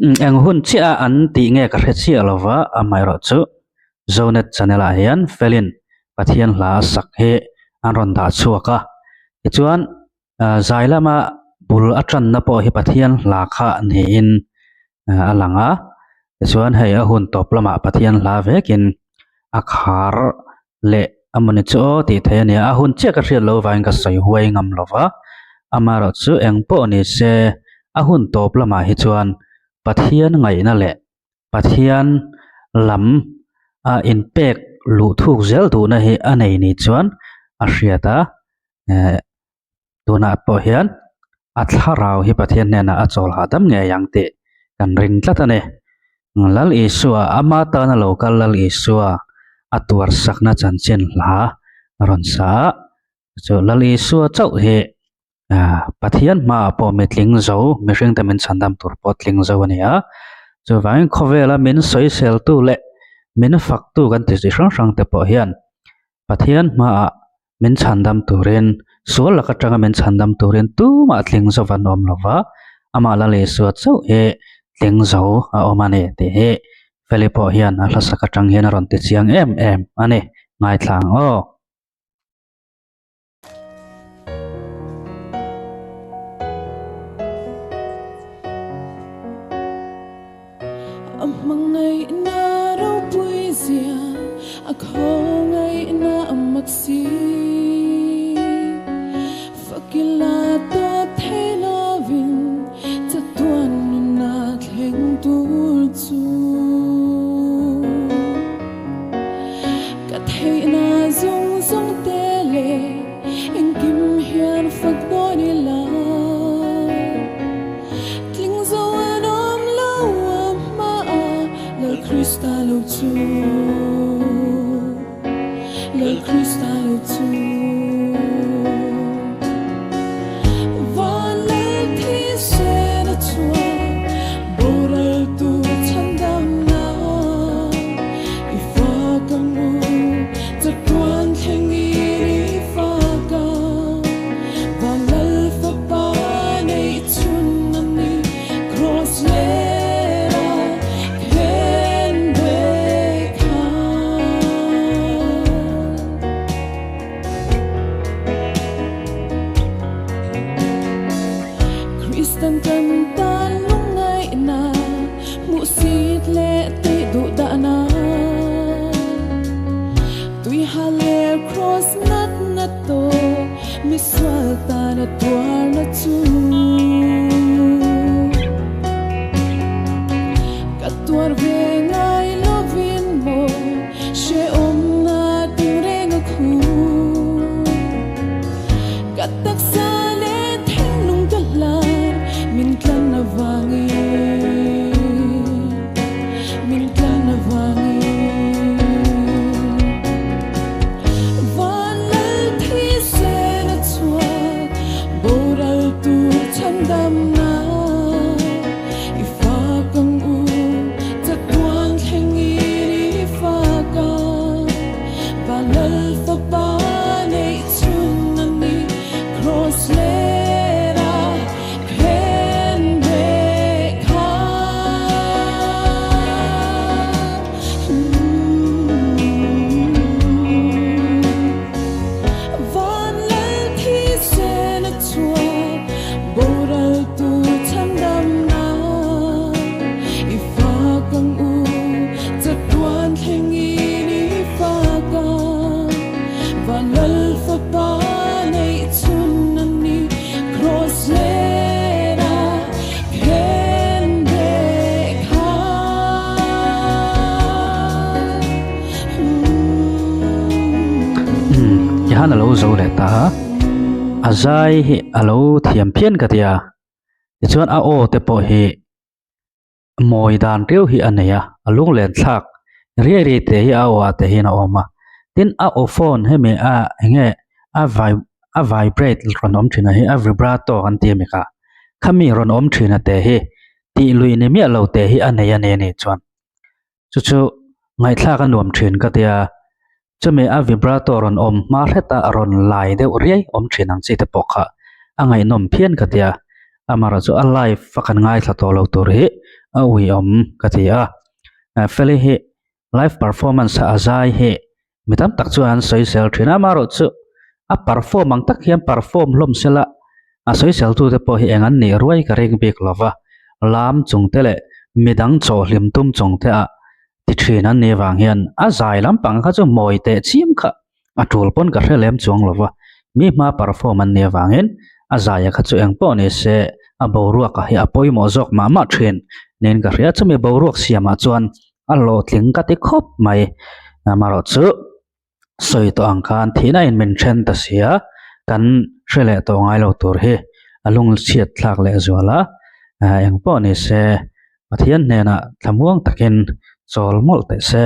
Ang hun chia an ti nge ka hre chia lova amai ro chu zonet channel a hian felin pathian hla sak he an ron da chuaka chuan zailama bul atran na po hi pathian hla kha ni in alanga chuan hei a hun top lama pathian hla vekin akhar le amani chu ti thayani a hun chia ka hre lo vain ka soi huai ngam lova amaro chu eng po ni se a hun top lama hi chuan pathian ngai na le pathian lam a in pek lu thuk zel tu na hi anei ni chuan a hriata tuna po hian atharau hi pathian nena a chol hadam nge yang te kan ring tlatane lal isua amata na local lal isua atuar sakna chanchin hla ron sa chu lal isua chau he pathian ma po metling zo mihring tamin chandam tur potling zo ania chu vain khovela min soi sel tu le min fak tu kan ti hrang hrang te po hian pathian ma min chandam turin sual la katanga min chandam turin tu ma tling zo van om lova ama la le su chau he tling zo a omane te he felipo hian a hlasa katang hian ron ti chiang em ane ngai thlang o Amangay na raw puisya ako ngay na amaksi Fakilato thay lovin Tatuan na theng tulsu Kathay na zong zong tele Ang kim hiyan fagdo nila Crystal tu, le cristal tu. Valenti se na tua, boral tu chandam na. Ifakamu, takuan hengi ifaka. Valal fa ne tunani cross le. Tan tan lungay na musit le te du da na tui hale cross nat na to miswal ta na tuar na tu katuar ve ngai lovin mo she na ting reng khu katak sa le theng lung ta la Min kan na vangi Valal thi se na chua Boral tu chandam na Ifakang u Tatuan hengi ifaka Valal fa pa ne chunani Cross le Yahan alo zo le ta azai hi alo thiam phian ka tia chuan a o te po hi moi dan reu hi aneya alung len thak ri te hi a wa te hi na oma tin a o phone he me a nge a vibrate ron om thina hi a vibrato an ti me ka khami ron om thina te hi ti lui ne mi alo te hi aneya ne ni chuan chu ngai thla ka nuam thin ka tia chumi a vibrator on om ma hreta ron lai de riai om thinang chi te pokha angai nom phian ka tia amara chu a live fakan ngai thla to lo tur hi ui ka ti a feli hi live performance a zai hi mitam tak chuan social thina maro chu a perform ang tak hian perform hlom sela a social tu te po hi engan ni ruai ka reng bik lova lam chung te le midang chaw hlim tum chung te a ti thin an ni wang hian a zai lampang kha chu moi te chim kha a tul pon ka hrelem chuang lova mi ma perform an ni wangin a zai kha chu eng po ni se a boruak a hi a poimo jok ma ma thin nen ka ria chumi boruak siama chuan a lo tling ka ti khop mai maro chu soi to ang khan thina in min then ta sia kan hrele to ngai lo tur hi alung chiat thlak le zuala eng po ni se pathian nena thamuang takin chol mol te se